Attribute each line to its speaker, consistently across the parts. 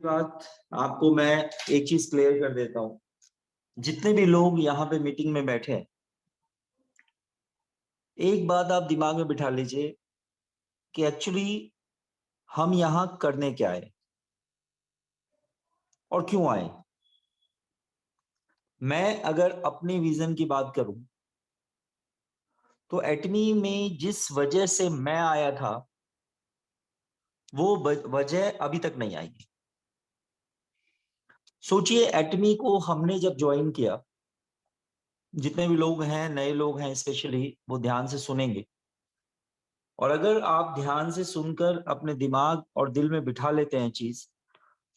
Speaker 1: बात आपको मैं एक चीज क्लियर कर देता हूँ। जितने भी लोग यहाँ पे मीटिंग में बैठे हैं, एक बात आप दिमाग में बिठा लीजिए कि एक्चुअली हम यहाँ करने क्या आए और क्यों आए। मैं अगर अपने विजन की बात करूं तो एटमी में जिस वजह से मैं आया था वो वजह अभी तक नहीं आई। सोचिए, एटमी को हमने जब ज्वाइन किया, जितने भी लोग हैं, नए लोग हैं स्पेशली, वो ध्यान से सुनेंगे। और अगर आप ध्यान से सुनकर अपने दिमाग और दिल में बिठा लेते हैं चीज,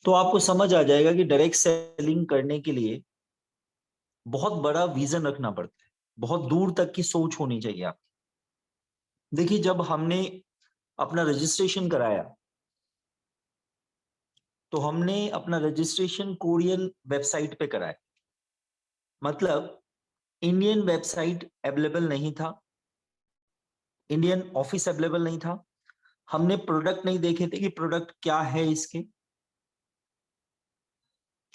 Speaker 1: तो आपको समझ आ जाएगा कि डायरेक्ट सेलिंग करने के लिए बहुत बड़ा विजन रखना पड़ता है, बहुत दूर तक की सोच होनी चाहिए आप। देखिए, जब हमने अपना रजिस्ट्रेशन कराया तो हमने अपना रजिस्ट्रेशन कोरियन वेबसाइट पे कराया। मतलब इंडियन वेबसाइट अवेलेबल नहीं था, इंडियन ऑफिस अवेलेबल नहीं था। हमने प्रोडक्ट नहीं देखे थे कि प्रोडक्ट क्या है इसके।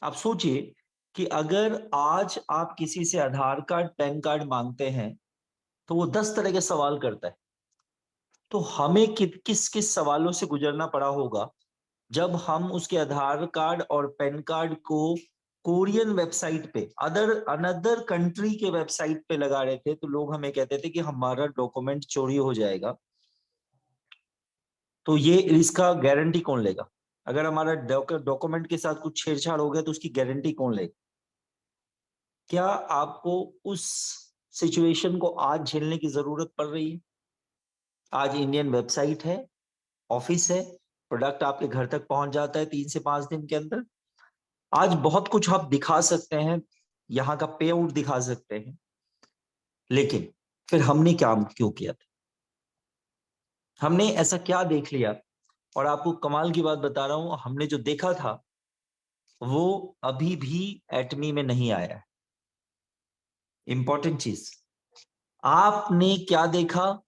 Speaker 1: आप सोचिए कि अगर आज आप किसी से आधार कार्ड, पैन कार्ड मांगते हैं तो वो 10 तरह के सवाल करता है। तो हमें किस किस सवालों से गुजरना पड़ा होगा जब हम उसके आधार कार्ड और पैन कार्ड को कोरियन वेबसाइट पे, अनदर कंट्री के वेबसाइट पे लगा रहे थे। तो लोग हमें कहते थे कि हमारा डॉक्यूमेंट चोरी हो जाएगा, तो ये इसका गारंटी कौन लेगा। अगर हमारा डॉक्यूमेंट के साथ कुछ छेड़छाड़ हो गया तो उसकी गारंटी कौन लेगा। क्या आपको उस सिचुएशन को आज झेलने की जरूरत पड़ रही है? आज इंडियन वेबसाइट है, ऑफिस है, प्रोडक्ट आपके घर तक पहुंच जाता है 3 से 5 दिन के अंदर। आज बहुत कुछ आप दिखा सकते हैं, यहाँ का पे आउट दिखा सकते हैं। लेकिन फिर हमने क्या क्यों किया था? हमने ऐसा क्या देख लिया? और आपको कमाल की बात बता रहा हूं, हमने जो देखा था वो अभी भी एटमी में नहीं आया है। इंपॉर्टेंट चीज, आपने क्या देखा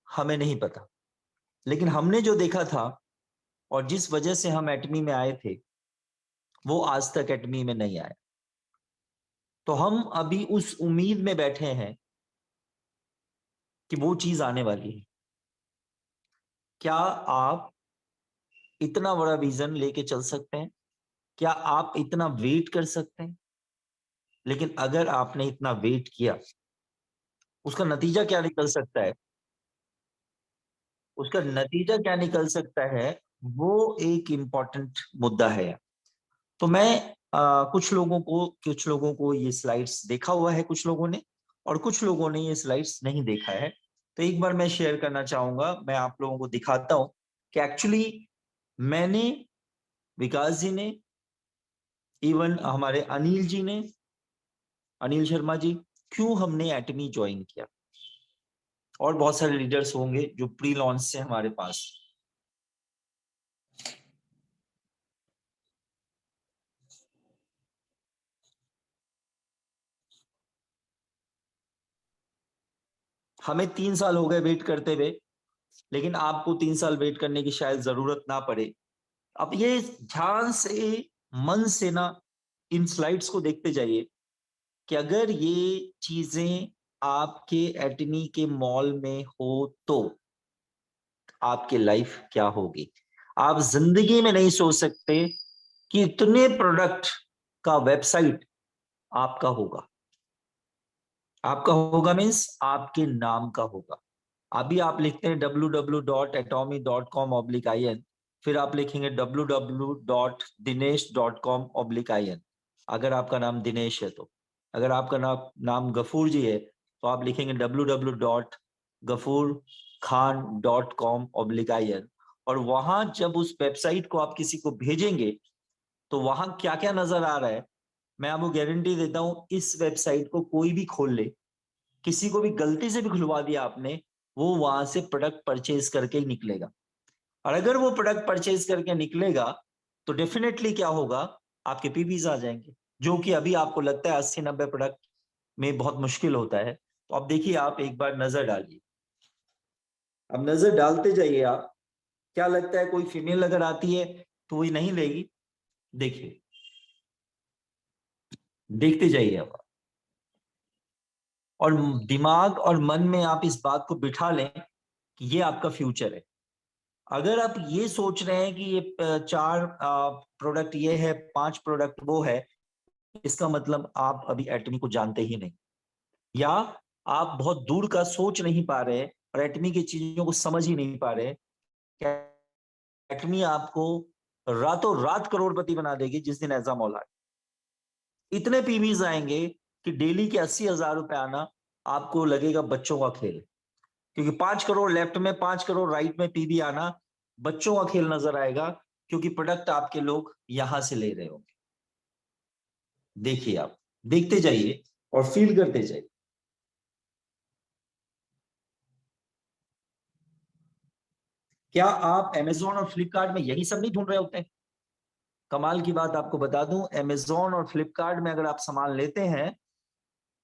Speaker 1: हमें नहीं पता, लेकिन हमने जो देखा था और जिस वजह से हम एटमी में आए थे वो आज तक एटमी में नहीं आया। तो हम अभी उस उम्मीद में बैठे हैं कि वो चीज आने वाली है। क्या आप इतना बड़ा विजन लेके चल सकते हैं? क्या आप इतना वेट कर सकते हैं? लेकिन अगर आपने इतना वेट किया, उसका नतीजा क्या निकल सकता है? उसका नतीजा क्या निकल सकता है, वो एक इंपॉर्टेंट मुद्दा है। तो मैं कुछ लोगों को ये स्लाइड्स देखा हुआ है, कुछ लोगों ने, और कुछ लोगों ने ये स्लाइड्स नहीं देखा है। तो एक बार मैं शेयर करना चाहूंगा, मैं आप लोगों को दिखाता हूं कि एक्चुअली मैंने, विकास जी ने, इवन हमारे अनिल जी ने, अनिल शर्मा जी, क्यों हमने एटमी ज्वाइन किया। और बहुत सारे लीडर्स होंगे जो प्री लॉन्च से हमारे पास। हमें 3 साल हो गए वेट करते हुए, लेकिन आपको 3 साल वेट करने की शायद जरूरत ना पड़े। अब ये ध्यान से, मन से ना, इन स्लाइड्स को देखते जाइए कि अगर ये चीजें आपके एटमी के मॉल में हो तो आपकी लाइफ क्या होगी। आप जिंदगी में नहीं सोच सकते कि इतने प्रोडक्ट का वेबसाइट आपका होगा। आपका होगा मीन्स आपके नाम का होगा। अभी आप लिखते हैं www.atomy.com/in, फिर आप लिखेंगे www.dinesh.com/in। अगर आपका नाम दिनेश है तो, अगर आपका नाम गफूर जी है तो आप लिखेंगे www.gafurkhan.com/in। और वहां जब उस वेबसाइट को आप किसी को भेजेंगे तो वहां क्या क्या नजर आ रहा है, मैं आपको गारंटी देता हूं, इस वेबसाइट को कोई भी खोल ले, किसी को भी गलती से भी खुलवा दिया आपने, वो वहां से प्रोडक्ट परचेज करके ही निकलेगा। और अगर वो प्रोडक्ट परचेज करके निकलेगा तो डेफिनेटली क्या होगा, आपके पीपीज आ जाएंगे, जो कि अभी आपको लगता है 80-90 प्रोडक्ट में बहुत मुश्किल होता है। तो अब देखिए, आप एक बार नजर डालिए, अब नजर डालते जाइए आप। क्या लगता है, कोई फीमेल अगर आती है तो वही नहीं लेगी? देखिए, देखते जाइए आप, और दिमाग और मन में आप इस बात को बिठा लें कि ये आपका फ्यूचर है। अगर आप ये सोच रहे हैं कि ये 4 प्रोडक्ट ये है, 5 प्रोडक्ट वो है, इसका मतलब आप अभी एटमी को जानते ही नहीं, या आप बहुत दूर का सोच नहीं पा रहे और एटमी की चीजों को समझ ही नहीं पा रहे। एटमी आपको रातों रात करोड़पति बना देगी जिस दिन एग्जाम आए। इतने पीवीज आएंगे कि डेली के 80,000 रुपए आना आपको लगेगा बच्चों का खेल, क्योंकि 5 करोड़ लेफ्ट में, 5 करोड़ राइट में पीवी आना बच्चों का खेल नजर आएगा, क्योंकि प्रोडक्ट आपके लोग यहां से ले रहे होंगे। देखिए, आप देखते जाइए और फील करते जाइए। क्या आप अमेजोन और फ्लिपकार्ट में यही सब नहीं ढूंढ रहे होते हैं? कमाल की बात आपको बता दूं, अमेजोन और फ्लिपकार्ट में अगर आप सामान लेते हैं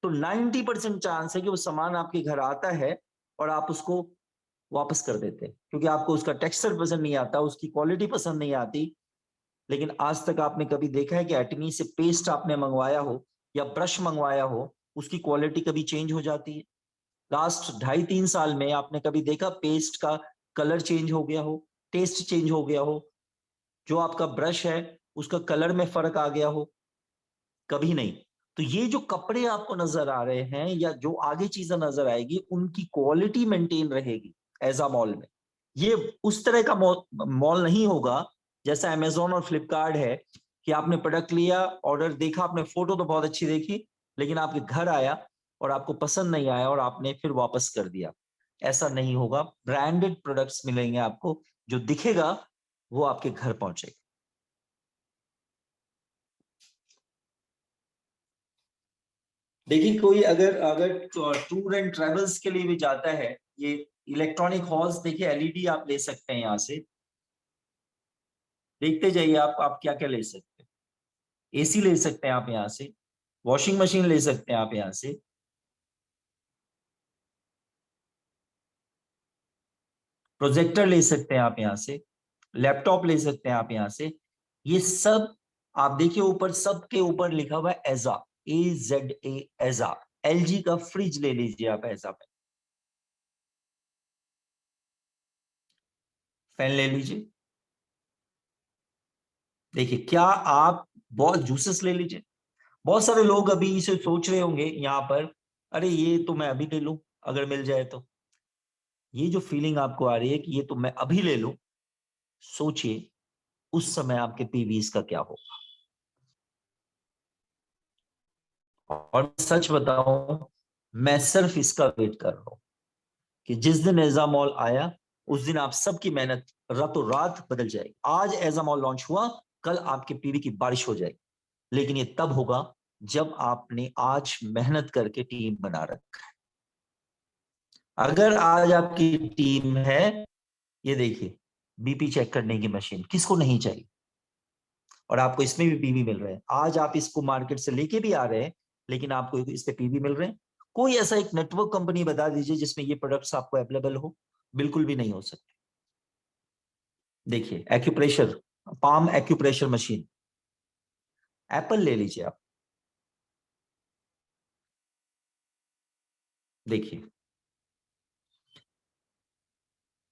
Speaker 1: तो 90% चांस है कि वो सामान आपके घर आता है और आप उसको वापस कर देते हैं, क्योंकि आपको उसका टेक्सचर पसंद नहीं आता, उसकी क्वालिटी पसंद नहीं आती। लेकिन आज तक आपने कभी देखा है कि एटमी से पेस्ट आपने मंगवाया हो या ब्रश मंगवाया हो, उसकी क्वालिटी कभी चेंज हो जाती है? लास्ट 2.5-3 साल में आपने कभी देखा पेस्ट का कलर चेंज हो गया हो, टेस्ट चेंज हो गया हो, जो आपका ब्रश है उसका कलर में फर्क आ गया हो? कभी नहीं। तो ये जो कपड़े आपको नजर आ रहे हैं या जो आगे चीजें नजर आएगी, उनकी क्वालिटी मेंटेन रहेगी एज अ मॉल में। ये उस तरह का मॉल नहीं होगा जैसा अमेजोन और फ्लिपकार्ट है, कि आपने प्रोडक्ट लिया, ऑर्डर देखा, आपने फोटो तो बहुत अच्छी देखी, लेकिन आपके घर आया और आपको पसंद नहीं आया और आपने फिर वापस कर दिया। ऐसा नहीं होगा। ब्रांडेड प्रोडक्ट्स मिलेंगे आपको, जो दिखेगा वो आपके घर पहुंचेगा। देखिए, कोई अगर अगर टूर एंड ट्रेवल्स के लिए भी जाता है, ये इलेक्ट्रॉनिक हॉर्स देखिए, एलईडी आप ले सकते हैं यहाँ से। देखते जाइए, आप क्या क्या ले सकते हैं। एसी ले सकते हैं आप यहाँ से, वॉशिंग मशीन ले सकते हैं आप यहाँ से, प्रोजेक्टर ले सकते हैं आप यहाँ से, लैपटॉप ले सकते हैं आप यहाँ से। ये सब आप देखिए, ऊपर सबके ऊपर लिखा हुआ है एजा, AZA, एजा। एलजी का फ्रिज ले लीजिए आप एजा पे, फैन ले लीजिए। देखिए, क्या आप बहुत जूसेस ले लीजिए। बहुत सारे लोग अभी इसे सोच रहे होंगे यहाँ पर, अरे ये तो मैं अभी ले लूं अगर मिल जाए तो। ये जो फीलिंग आपको आ रही है कि ये तो मैं अभी ले लूं, सोचिए उस समय आपके पीवीज का क्या होगा। और सच बताऊं, मैं सिर्फ इसका वेट कर रहा हूं कि जिस दिन एजा मॉल आया, उस दिन आप सबकी मेहनत रातों रात बदल जाएगी। आज एजा मॉल लॉन्च हुआ, कल आपके पीवी की बारिश हो जाएगी, लेकिन ये तब होगा जब आपने आज मेहनत करके टीम बना रखा है। अगर आज आपकी टीम है, ये देखिए, बीपी चेक करने की मशीन किसको नहीं चाहिए, और आपको इसमें भी पीवी मिल रहे हैं। आज आप इसको मार्केट से लेके भी आ रहे हैं, लेकिन आपको इस पे पीवी मिल रहे हैं। कोई ऐसा एक नेटवर्क कंपनी बता दीजिए जिसमें ये प्रोडक्ट्स आपको अवेलेबल हो। बिल्कुल भी नहीं हो सकते। देखिए, acupressure, palm acupressure machine, Apple ले लीजिए आप। देखिए,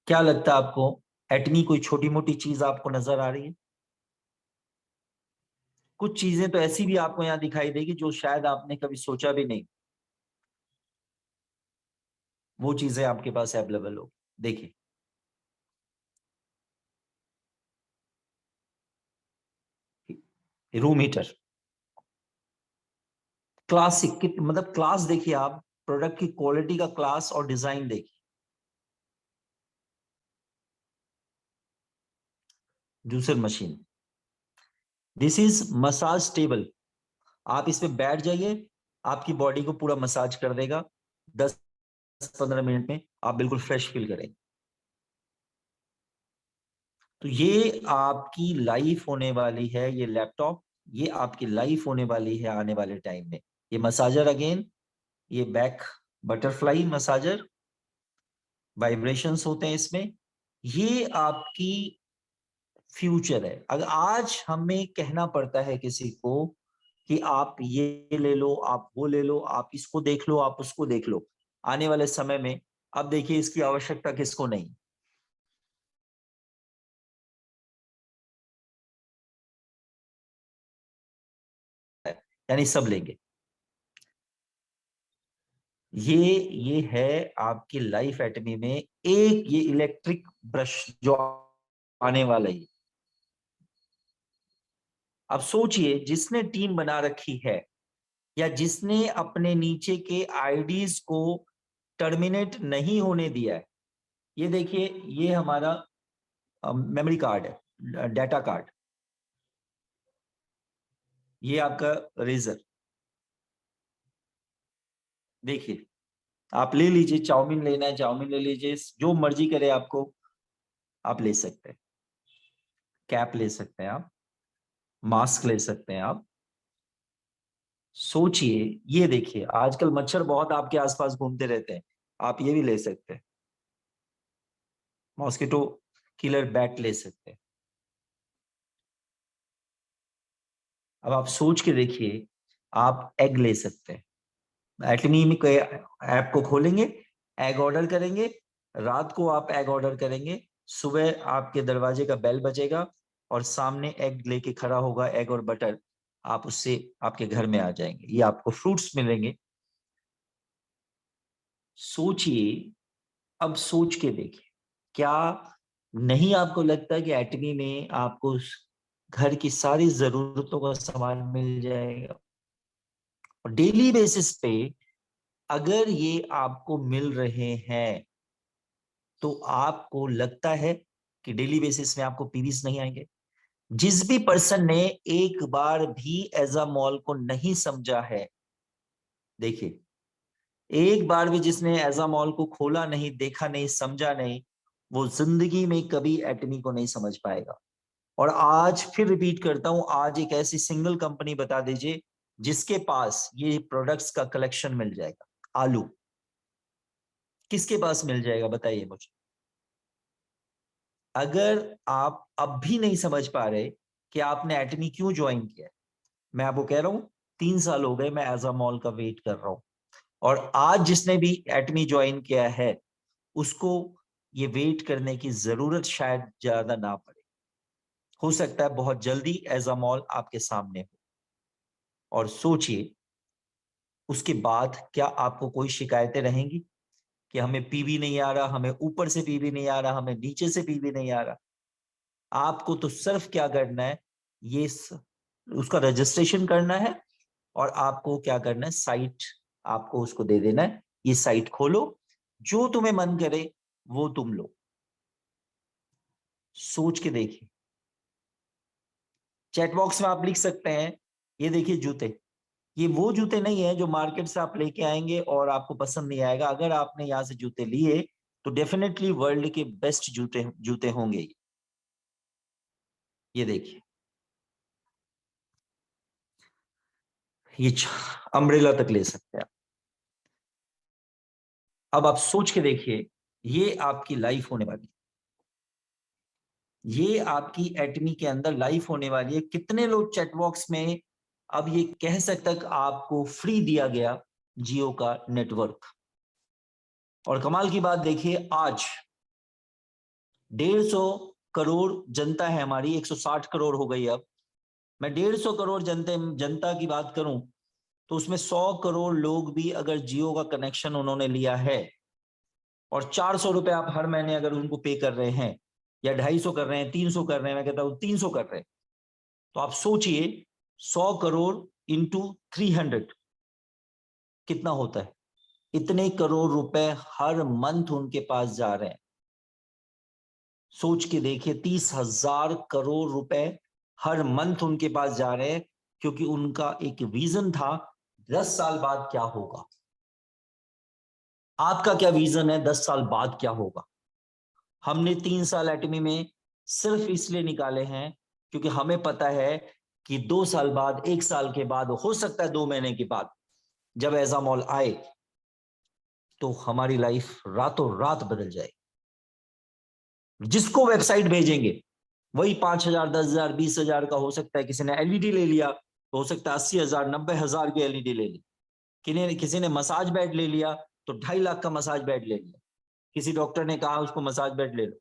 Speaker 1: क्या लगता है आपको, एटमी कोई छोटी मोटी चीज आपको नजर आ रही है? कुछ चीजें तो ऐसी भी आपको यहाँ दिखाई देगी जो शायद आपने कभी सोचा भी नहीं, वो चीजें आपके पास अवेलेबल हो। देखिए, रूम हीटर, क्लासिक की मतलब क्लास देखिए आप, प्रोडक्ट की क्वालिटी का क्लास और डिजाइन देखिए। Juicer machine, this is massage table. आप इसमें बैठ जाइए, आपकी बॉडी को पूरा मसाज कर देगा। 10-15 मिनट में आप बिल्कुल फ्रेश फील करेंगे। तो ये आपकी लाइफ होने वाली है, ये लैपटॉप, ये आपकी लाइफ होने वाली है आने वाले टाइम में। ये मसाजर अगेन, ये बैक बटरफ्लाई मसाजर, वाइब्रेशंस होते हैं इसमें। ये आपकी फ्यूचर है। अगर आज हमें कहना पड़ता है किसी को कि आप ये ले लो, आप वो ले लो, आप इसको देख लो, आप उसको देख लो, आने वाले समय में अब देखिए इसकी आवश्यकता किसको नहीं। यानी सब लेंगे। ये है आपकी लाइफ एटमी में एक ये इलेक्ट्रिक ब्रश जो आने वाला है। अब सोचिए जिसने टीम बना रखी है या जिसने अपने नीचे के आईडीज को टर्मिनेट नहीं होने दिया है, ये देखिए ये हमारा मेमोरी कार्ड है, डाटा कार्ड, ये आपका रेजर। देखिए आप ले लीजिए, चाउमीन लेना है चाउमीन ले लीजिए, जो मर्जी करे आपको, आप ले सकते हैं। कैप ले सकते हैं आप, मास्क ले सकते हैं आप। सोचिए, ये देखिए आजकल मच्छर बहुत आपके आसपास घूमते रहते हैं, आप ये भी ले सकते हैं। मॉस्किटो किलर बैट ले सकते हैं। अब आप सोच के देखिए, आप एग ले सकते हैं। एटमी में कोई ऐप को खोलेंगे, एग ऑर्डर करेंगे, रात को आप एग ऑर्डर करेंगे, सुबह आपके दरवाजे का बेल बजेगा और सामने एग लेके खड़ा होगा, एग और बटर, आप उससे आपके घर में आ जाएंगे, ये आपको फ्रूट्स मिलेंगे। सोचिए, अब सोच के देखिए, क्या नहीं आपको लगता कि एटमी में आपको घर की सारी जरूरतों का सामान मिल जाएगा? और डेली बेसिस पे अगर ये आपको मिल रहे हैं तो आपको लगता है कि डेली बेसिस में आपको पीवीस नहीं आएंगे? जिस भी पर्सन ने एक बार भी एजामॉल को नहीं समझा है, देखिए एक बार भी जिसने एजामॉल को खोला नहीं, देखा नहीं, समझा नहीं, वो जिंदगी में कभी एटमी को नहीं समझ पाएगा। और आज फिर रिपीट करता हूं, आज एक ऐसी सिंगल कंपनी बता दीजिए जिसके पास ये प्रोडक्ट्स का कलेक्शन मिल जाएगा। आलू किसके पास मिल जाएगा बताइए मुझे। अगर आप अब भी नहीं समझ पा रहे कि आपने एटमी क्यों ज्वाइन किया है, मैं आपको कह रहा हूं 3 साल हो गए मैं एजामॉल का वेट कर रहा हूं, और आज जिसने भी एटमी ज्वाइन किया है उसको ये वेट करने की जरूरत शायद ज्यादा ना पड़े। हो सकता है बहुत जल्दी एजामॉल आपके सामने हो। और सोचिए उसके बाद क्या आपको कोई शिकायतें रहेंगी कि हमें पीवी नहीं आ रहा, हमें ऊपर से पीवी नहीं आ रहा, हमें नीचे से पीवी नहीं आ रहा? आपको तो सिर्फ क्या करना है, ये उसका रजिस्ट्रेशन करना है, और आपको क्या करना है, साइट आपको उसको दे देना है, ये साइट खोलो, जो तुम्हें मन करे वो तुम लो। सोच के देखिए, चैट बॉक्स में आप लिख सकते हैं, ये देखिए जूते, ये वो जूते नहीं है जो मार्केट से आप लेके आएंगे और आपको पसंद नहीं आएगा। अगर आपने यहाँ से जूते लिए तो डेफिनेटली वर्ल्ड के बेस्ट जूते जूते होंगे। ये देखिए, ये अम्ब्रेला तक ले सकते हैं। अब आप सोच के देखिए, ये आपकी लाइफ होने वाली, ये आपकी एटमी के अंदर लाइफ होने वाली है। कितने लोग चैट बॉक्स में अब ये कह सकते हैं कि आपको फ्री दिया गया जियो का नेटवर्क। और कमाल की बात देखिए, आज 150 करोड़ जनता है हमारी, 160 करोड़ हो गई अब। मैं 150 करोड़ जनता की बात करूं तो उसमें 100 करोड़ लोग भी अगर जियो का कनेक्शन उन्होंने लिया है और 400 रुपए आप हर महीने अगर उनको पे कर रहे हैं, या 250 कर रहे हैं, 300 कर रहे हैं, मैं कहता हूं 300 कर रहे हैं, तो आप सोचिए 100 करोड़ इंटू 300 कितना होता है? इतने करोड़ रुपए हर मंथ उनके पास जा रहे हैं। सोच के देखिए, 30,000 करोड़ रुपए हर मंथ उनके पास जा रहे हैं, क्योंकि उनका एक विजन था 10 साल बाद क्या होगा। आपका क्या विजन है 10 साल बाद क्या होगा? हमने 3 साल एटमी में सिर्फ इसलिए निकाले हैं क्योंकि हमें पता है कि 2 साल बाद, 1 साल के बाद, हो सकता है 2 महीने के बाद, जब एजामॉल आए तो हमारी लाइफ रातों रात बदल जाए। जिसको वेबसाइट भेजेंगे वही 5,000, 10,000, 20,000 का हो सकता है। किसी ने एलईडी ले लिया तो हो सकता है 80,000, 90,000 की एलईडी ले ली। किसी ने मसाज बेड ले लिया तो 2.5 लाख का मसाज बेड ले लिया। किसी डॉक्टर ने कहा उसको मसाज बेड ले लो।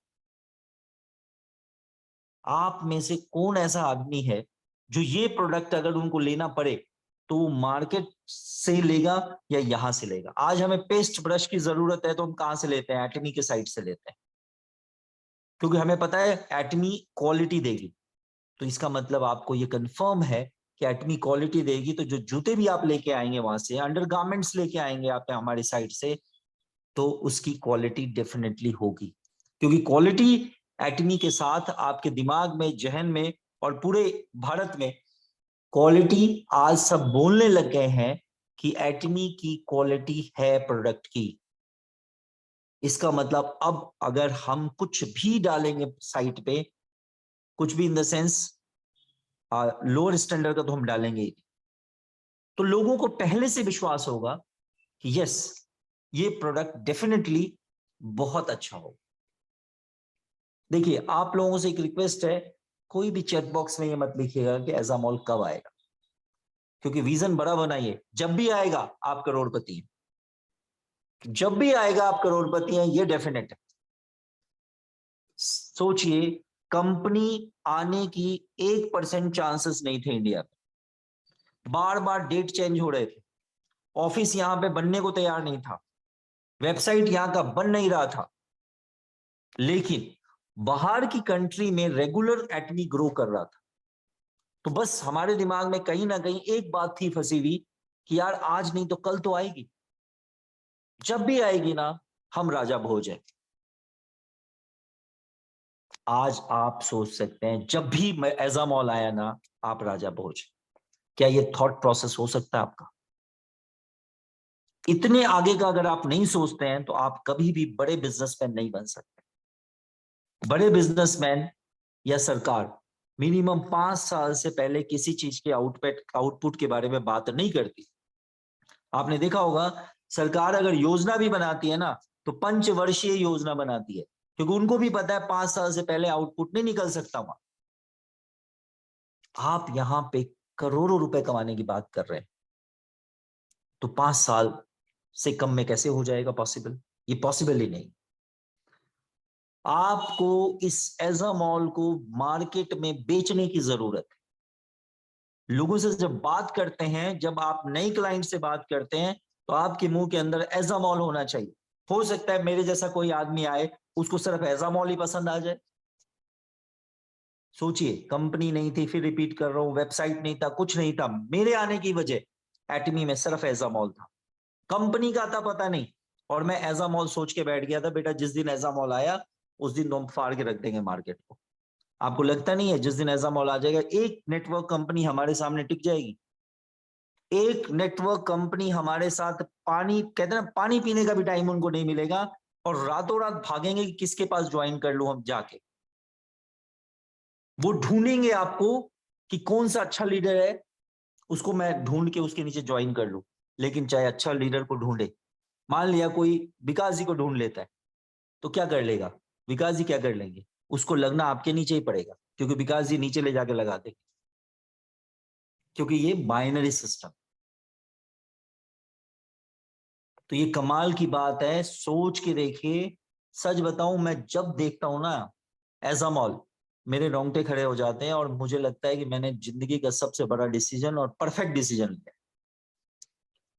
Speaker 1: आप में से कौन ऐसा आदमी है जो ये प्रोडक्ट अगर उनको लेना पड़े तो वो मार्केट से लेगा या यहां से लेगा? आज हमें पेस्ट ब्रश की जरूरत है तो हम कहां से लेते हैं? एटमी के साइट से लेते हैं, क्योंकि हमें पता है एटमी क्वालिटी देगी। तो इसका मतलब आपको ये कंफर्म है कि एटमी क्वालिटी देगी। तो जो जूते भी आप लेके आएंगे वहां से, अंडरगारमेंट्स लेके आएंगे आप हमारी साइट से, तो उसकी क्वालिटी डेफिनेटली होगी। क्योंकि क्वालिटी एटमी के साथ आपके दिमाग में, जहन में और पूरे भारत में क्वालिटी आज सब बोलने लग गए हैं कि एटमी की क्वालिटी है प्रोडक्ट की। इसका मतलब अब अगर हम कुछ भी डालेंगे साइट पे, कुछ भी in the sense lower standard का तो हम डालेंगे ही, तो लोगों को पहले से विश्वास होगा कि यस ये प्रोडक्ट डेफिनेटली बहुत अच्छा हो। देखिए, आप लोगों से एक रिक्वेस्ट है, कोई भी चैट बॉक्स में ये मत लिखिएगा कि एजामॉल कब आएगा, क्योंकि विजन बड़ा बनाइए। जब भी आएगा आप करोड़पति हैं, जब भी आएगा आप करोड़पति हैं, ये डेफिनेट है। सोचिए, कंपनी आने की 1% चांसेस नहीं थे इंडिया में। बार बार डेट चेंज हो रहे थे, ऑफिस यहां पे बनने को तैयार नहीं था, वेबसाइट यहां का बन नहीं रहा था, लेकिन बाहर की कंट्री में रेगुलर एटमी ग्रो कर रहा था। तो बस हमारे दिमाग में कहीं ना कहीं एक बात थी फंसी हुई कि यार आज नहीं तो कल तो आएगी, जब भी आएगी ना हम राजा भोज हैं। आज आप सोच सकते हैं जब भी एजामॉल आया ना आप राजा भोज। क्या ये थॉट प्रोसेस हो सकता है आपका? इतने आगे का अगर आप नहीं सोचते हैं तो आप कभी भी बड़े बिजनेसमैन नहीं बन सकते। बड़े बिजनेसमैन या सरकार मिनिमम 5 साल से पहले किसी चीज के आउटपुट के बारे में बात नहीं करती। आपने देखा होगा, सरकार अगर योजना भी बनाती है ना तो पंचवर्षीय योजना बनाती है, क्योंकि उनको भी पता है 5 साल से पहले आउटपुट नहीं निकल सकता वहां। आप यहां पे करोड़ों रुपए कमाने की बात कर रहे हैं, तो 5 साल से कम में कैसे हो जाएगा पॉसिबल? ये पॉसिबल ही नहीं। आपको इस एजामॉल को मार्केट में बेचने की जरूरत है। लोगों से जब बात करते हैं, जब आप नई क्लाइंट से बात करते हैं, तो आपके मुंह के अंदर एजामॉल होना चाहिए। हो सकता है मेरे जैसा कोई आदमी आए, उसको सिर्फ एजामॉल ही पसंद आ जाए। सोचिए, कंपनी नहीं थी, फिर रिपीट कर रहा हूं, वेबसाइट नहीं था, कुछ नहीं था। मेरे आने की वजह एटमी में सिर्फ एजामॉल था, कंपनी का था पता नहीं। और मैं एजामॉल सोच के बैठ गया था, बेटा जिस दिन एजामॉल आया उस दिन तो हम फाड़ के रख देंगे मार्केट को। आपको लगता नहीं है जिस दिन एजामॉल आ जाएगा एक नेटवर्क कंपनी हमारे सामने टिक जाएगी? एक नेटवर्क कंपनी हमारे साथ, पानी कहते हैं ना, पानी पीने का भी टाइम उनको नहीं मिलेगा, और रातों रात भागेंगे कि किसके पास ज्वाइन कर लूं हम जाके। वो ढूंढेंगे आपको कि कौन सा अच्छा लीडर है, उसको मैं ढूंढ के उसके नीचे ज्वाइन कर लूं। लेकिन चाहे अच्छा लीडर को ढूंढे, मान लिया कोई विकास जी को ढूंढ लेता है, तो क्या कर लेगा? विकास जी क्या कर लेंगे? उसको लगना आपके नीचे ही पड़ेगा, क्योंकि विकास जी नीचे ले जाके लगा देंगे, क्योंकि ये बाइनरी सिस्टम। तो ये कमाल की बात है, सोच के देखिए। सच बताऊं, मैं जब देखता हूं ना एजामॉल, मेरे रोंगटे खड़े हो जाते हैं और मुझे लगता है कि मैंने जिंदगी का सबसे बड़ा डिसीजन और परफेक्ट डिसीजन लिया।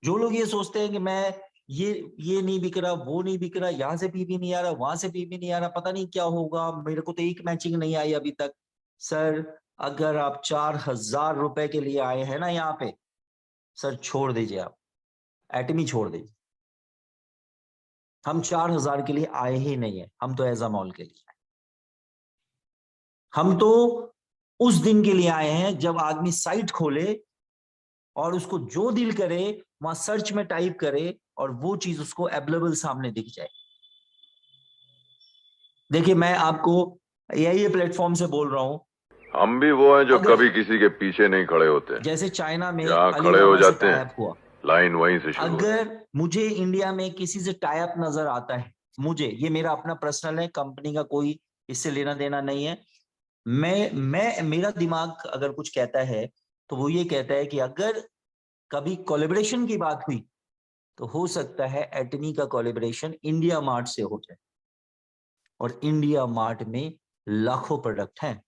Speaker 1: जो लोग ये सोचते हैं कि मैं ये नहीं बिक रहा, वो नहीं बिक रहा, यहाँ से पीपी नहीं आ रहा, वहां से पीपी नहीं आ रहा, पता नहीं क्या होगा, मेरे को तो एक मैचिंग नहीं आई अभी तक। सर, अगर आप 4,000 रुपए के लिए आए हैं ना यहाँ पे, सर छोड़ दीजिए, आप एटमी छोड़ दीजिए। हम 4,000 के लिए आए ही नहीं है, हम तो एजामॉल के लिए आए। हम तो उस दिन के लिए आए हैं जब आदमी साइट खोले और उसको जो दिल करे वहां सर्च में टाइप करे और वो चीज उसको अवेलेबल सामने दिख जाए। देखिए, मैं आपको यही प्लेटफॉर्म से बोल रहा हूं,
Speaker 2: हम भी वो हैं जो कभी किसी के पीछे नहीं खड़े होते,
Speaker 1: जैसे चाइना में
Speaker 2: जहाँ खड़े हो
Speaker 1: अलीबाबा से
Speaker 2: जाते
Speaker 1: टाई
Speaker 2: हैं
Speaker 1: अप हुआ,
Speaker 2: लाइन वहीं से शुरू होती है।
Speaker 1: अगर मुझे इंडिया में किसी से टाई अप नजर आता है, मुझे, ये मेरा अपना पर्सनल है, कंपनी का कोई इससे लेना देना नहीं है, मेरा दिमाग अगर कुछ कहता है तो वो ये कहता है कि अगर कभी कोलैबोरेशन की बात हुई तो हो सकता है एटमी का कोलैबोरेशन इंडिया मार्ट से हो जाए, और इंडिया मार्ट में लाखों प्रोडक्ट हैं।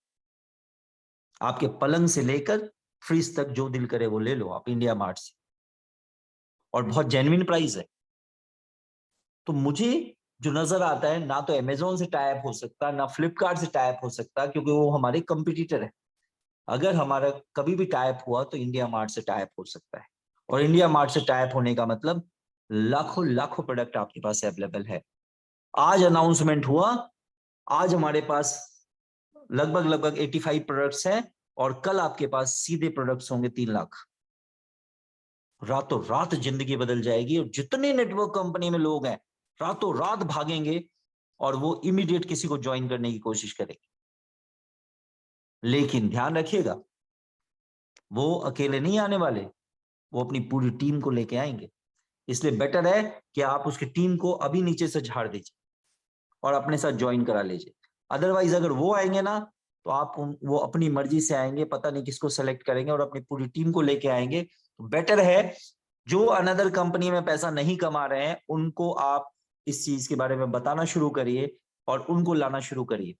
Speaker 1: आपके पलंग से लेकर फ्रिज तक जो दिल करे वो ले लो आप इंडिया मार्ट से, और बहुत जेन्युइन प्राइस है। तो मुझे जो नजर आता है, ना तो अमेजोन से टाइप हो सकता, ना फ्लिपकार्ट से टाइप हो सकता, क्योंकि वो हमारे कंपटीटर है। अगर हमारा कभी भी टाइप हुआ तो इंडिया मार्ट से टाइप हो सकता है, और इंडिया मार्ट से टाइप होने का मतलब लाखों लाखों प्रोडक्ट आपके पास अवेलेबल है। आज अनाउंसमेंट हुआ, आज हमारे पास लगभग 85 प्रोडक्ट्स हैं, और कल आपके पास सीधे प्रोडक्ट्स होंगे 3 लाख। रातों रात जिंदगी बदल जाएगी, और जितने नेटवर्क कंपनी में लोग हैं रातों रात भागेंगे और वो इमीडिएट किसी को ज्वाइन करने की कोशिश करेंगे। लेकिन ध्यान रखिएगा, वो अकेले नहीं आने वाले, वो अपनी पूरी टीम को लेके आएंगे। इसलिए बेटर है कि आप उसकी टीम को अभी नीचे से झाड़ दीजिए और अपने साथ ज्वाइन करा लीजिए। अदरवाइज अगर वो आएंगे ना, तो आप वो अपनी मर्जी से आएंगे, पता नहीं किसको सेलेक्ट करेंगे और अपनी पूरी टीम को लेके आएंगे। तो बेटर है जो अनदर कंपनी में पैसा नहीं कमा रहे हैं उनको आप इस चीज के बारे में बताना शुरू करिए और उनको लाना शुरू करिए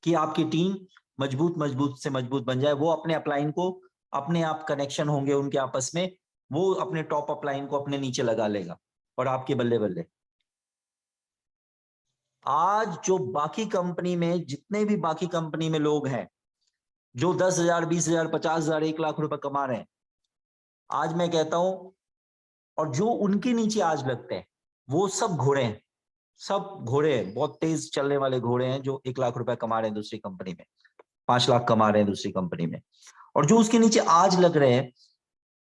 Speaker 1: कि आपकी टीम मजबूत से मजबूत बन जाए। वो अपने अपलाइन को, अपने आप कनेक्शन होंगे उनके आपस में, वो अपने टॉप अपलाइन को अपने नीचे लगा लेगा और आपके बल्ले बल्ले। आज जो बाकी कंपनी में, जितने भी बाकी कंपनी में लोग हैं जो 10,000, 20,000, 50,000, 1 लाख रुपए कमा रहे हैं, आज मैं कहता हूं, और जो उनके नीचे आज लगते हैं वो सब घोड़े हैं। सब घोड़े हैं, बहुत तेज चलने वाले घोड़े हैं, जो 1 लाख रुपए कमा रहे हैं दूसरी कंपनी में, 5 लाख कमा रहे हैं दूसरी कंपनी में। और जो उसके नीचे आज लग रहे हैं,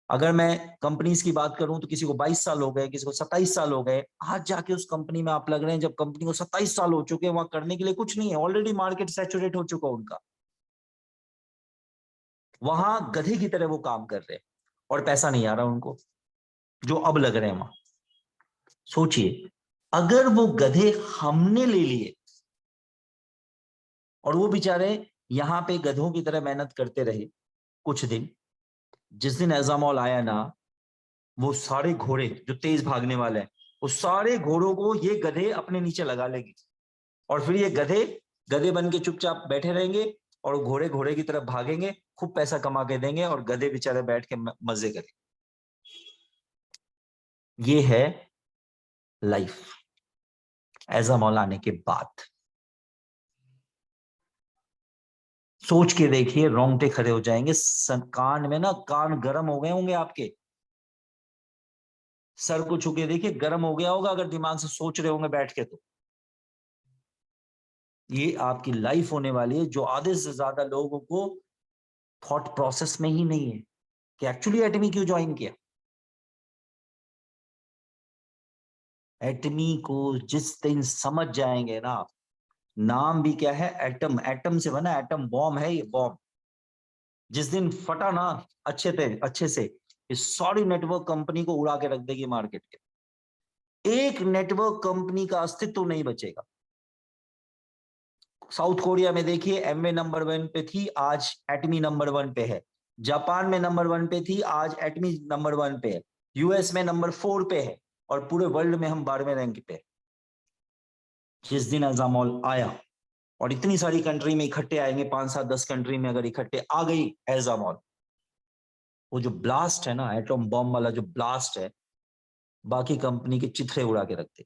Speaker 1: अगर मैं कंपनीज की बात करूं तो किसी को 22 साल हो गए, किसी को 27 साल हो गए, आज जाके उस कंपनी में आप लग रहे हैं जब कंपनी को 27 साल हो चुके हैं। वहां करने के लिए कुछ नहीं है, ऑलरेडी मार्केट सैचुरेट हो चुका उनका। वहां गधे की तरह वो काम कर रहे हैं और पैसा नहीं आ रहा उनको, जो अब लग रहे हैं वहां। सोचिए, अगर वो गधे हमने ले लिए और वो बेचारे यहां पे गधों की तरह मेहनत करते रहे कुछ दिन, जिस दिन एजामॉल आया ना, वो सारे घोड़े जो तेज भागने वाले हैं, वो सारे घोड़ों को ये गधे अपने नीचे लगा लेंगे, और फिर ये गधे गधे बन के चुपचाप बैठे रहेंगे, और घोड़े घोड़े की तरफ भागेंगे, खूब पैसा कमा के देंगे, और गधे बेचारे बैठ के मजे करेंगे। ये है लाइफ एजामॉल आने के बाद। सोच के देखिए, रोंगटे खड़े हो जाएंगे, कान में ना, कान गर्म हो गए होंगे आपके। सर को छू के देखिए, गर्म हो गया होगा अगर दिमाग से सोच रहे होंगे बैठ के। तो ये आपकी लाइफ होने वाली है, जो आधे से ज्यादा लोगों को थॉट प्रोसेस में ही नहीं है कि एक्चुअली एटमी क्यों ज्वाइन किया। एटमी को जिस दिन समझ जाएंगे ना, नाम भी क्या है, एटम, एटम से बना, एटम बॉम्ब है ये, बॉम्ब। जिस दिन फटा ना अच्छे से, इस सारी नेटवर्क कंपनी को उड़ा के रख देगी मार्केट के। एक नेटवर्क कंपनी का अस्तित्व नहीं बचेगा। साउथ कोरिया में देखिए, एमवे नंबर 1 पे थी, आज एटमी नंबर 1 पे है। जापान में नंबर 1 पे थी, आज एटमी नंबर 1 पे है। यूएस में नंबर 4 पे है, और पूरे वर्ल्ड में हम 12वें रैंक पे। जिस दिन एजामॉल आया, और इतनी सारी कंट्री में इकट्ठे आएंगे, 5, 7, 10 कंट्री में अगर इकट्ठे आ गई एजामॉल, वो जो ब्लास्ट है ना, एटम बॉम्ब वाला जो ब्लास्ट है, बाकी कंपनी के चिथड़े उड़ा के रखते।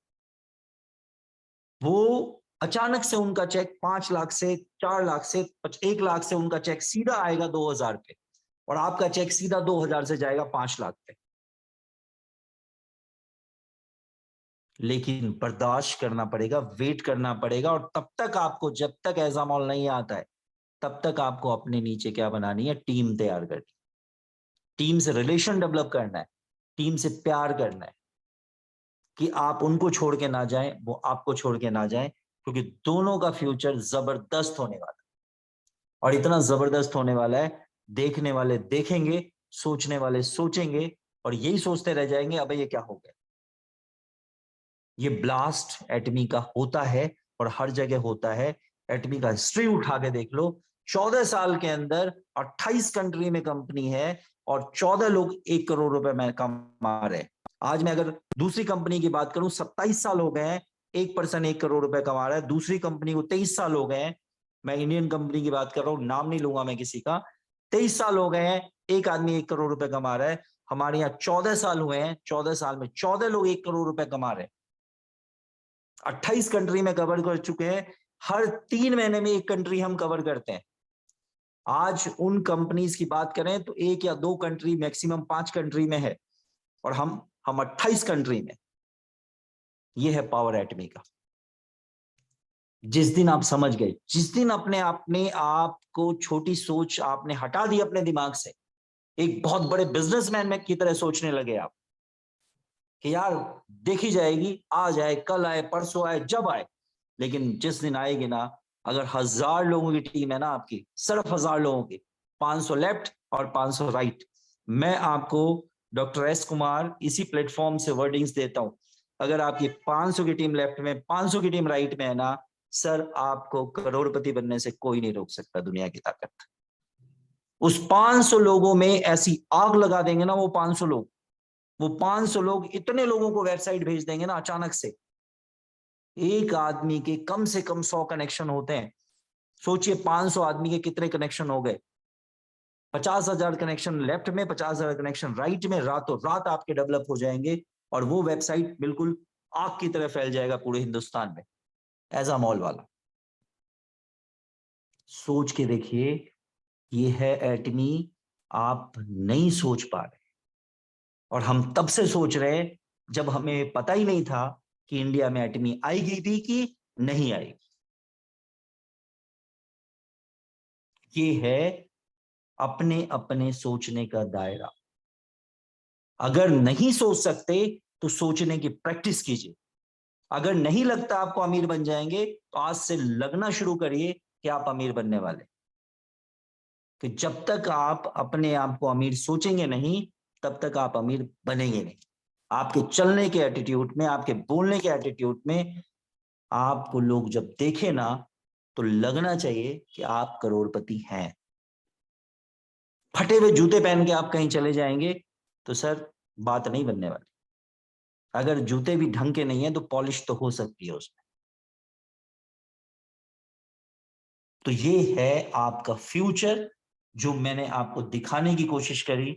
Speaker 1: वो अचानक से उनका चेक 5 लाख से, 4 लाख से, 1 लाख से उनका चेक सीधा आएगा 2,000 पे, और आपका चेक सीधा 2,000 से जाएगा 5 लाख पे। लेकिन बर्दाश्त करना पड़ेगा, वेट करना पड़ेगा, और तब तक आपको, जब तक एजामॉल नहीं आता है, तब तक आपको अपने नीचे क्या बनानी है, टीम तैयार करनी, टीम से रिलेशन डेवलप करना है, टीम से प्यार करना है, कि आप उनको छोड़ के ना जाएं, वो आपको छोड़ के ना जाएं, क्योंकि दोनों का फ्यूचर जबरदस्त होने वाला है। और इतना जबरदस्त होने वाला है, देखने वाले देखेंगे, सोचने वाले सोचेंगे, और यही सोचते रह जाएंगे, अबे ये क्या हो गया। ये ब्लास्ट एटमी का होता है, और हर जगह होता है, एटमी का हिस्ट्री उठा के देख लो, 14 साल के अंदर 28 कंट्री में कंपनी है और 14 लोग 1 करोड़ रुपए में कमा रहे हैं। आज मैं अगर दूसरी कंपनी की बात करूं, 27 साल हो गए हैं, एक पर्सन 1 करोड़ रुपए कमा रहा है। दूसरी कंपनी को 23 साल हो गए हैं, मैं इंडियन कंपनी की बात कर रहा हूं, नाम नहीं लूंगा मैं किसी का। 23 साल हो गए हैं, एक आदमी 1 करोड़ रुपए कमा रहा है। हमारे यहाँ 14 साल हुए हैं, 14 साल में 14 लोग 1 करोड़ रुपए कमा रहे हैं। 28 कंट्री में कवर कर चुके हैं, हर 3 महीने में एक कंट्री हम कवर करते हैं। आज उन कंपनीज की बात करें तो 1 या 2 कंट्री, मैक्सिमम 5 कंट्री में है, और हम 28 कंट्री में। यह है पावर एटमी का। जिस दिन आप समझ गए, जिस दिन अपने आप को छोटी सोच आपने हटा दी अपने दिमाग से, एक बहुत बड़े बिजनेसमैन में की तरह सोचने लगे आप कि यार देखी जाएगी, आज आए, कल आए, परसों आए, जब आए। लेकिन जिस दिन आएगी ना, अगर 1000 लोगों की टीम है ना आपकी, सिर्फ 1000 लोगों की, 500 लेफ्ट और 500 राइट, मैं आपको डॉक्टर एस कुमार इसी प्लेटफॉर्म से वर्डिंग्स देता हूं। अगर आपकी 500 की टीम लेफ्ट में, 500 की टीम राइट में है ना सर, आपको करोड़पति बनने से कोई नहीं रोक सकता, दुनिया की ताकत। उस 500 लोगों में ऐसी आग लगा देंगे ना वो 500 लोग, वो 500 लोग इतने लोगों को वेबसाइट भेज देंगे ना अचानक से। एक आदमी के कम से कम 100 कनेक्शन होते हैं। सोचिए 500 आदमी के कितने कनेक्शन हो गए। 50,000 कनेक्शन लेफ्ट में, 50,000 कनेक्शन राइट में, रातों रात आपके डेवलप हो जाएंगे और वो वेबसाइट बिल्कुल आग की तरह फैल जाएगा पूरे हिंदुस्तान में, ऐसा मॉल वाला। सोच के देखिए, ये है एटमी। आप नहीं सोच पा रहे, और हम तब से सोच रहे जब हमें पता ही नहीं था कि इंडिया में एटमी आएगी भी कि नहीं आएगी। ये है अपने अपने सोचने का दायरा। अगर नहीं सोच सकते तो सोचने की प्रैक्टिस कीजिए। अगर नहीं लगता आपको अमीर बन जाएंगे तो आज से लगना शुरू करिए कि आप अमीर बनने वाले। कि जब तक आप अपने आप को अमीर सोचेंगे नहीं, तब तक आप अमीर बनेंगे नहीं। आपके चलने के एटीट्यूड में, आपके बोलने के एटीट्यूड में, आपको लोग जब देखे ना तो लगना चाहिए कि आप करोड़पति हैं। फटे हुए जूते पहन के आप कहीं चले जाएंगे तो सर बात नहीं बनने वाली। अगर जूते भी ढंग के नहीं है तो पॉलिश तो हो सकती है उसमें। तो ये है आपका फ्यूचर जो मैंने आपको दिखाने की कोशिश करी।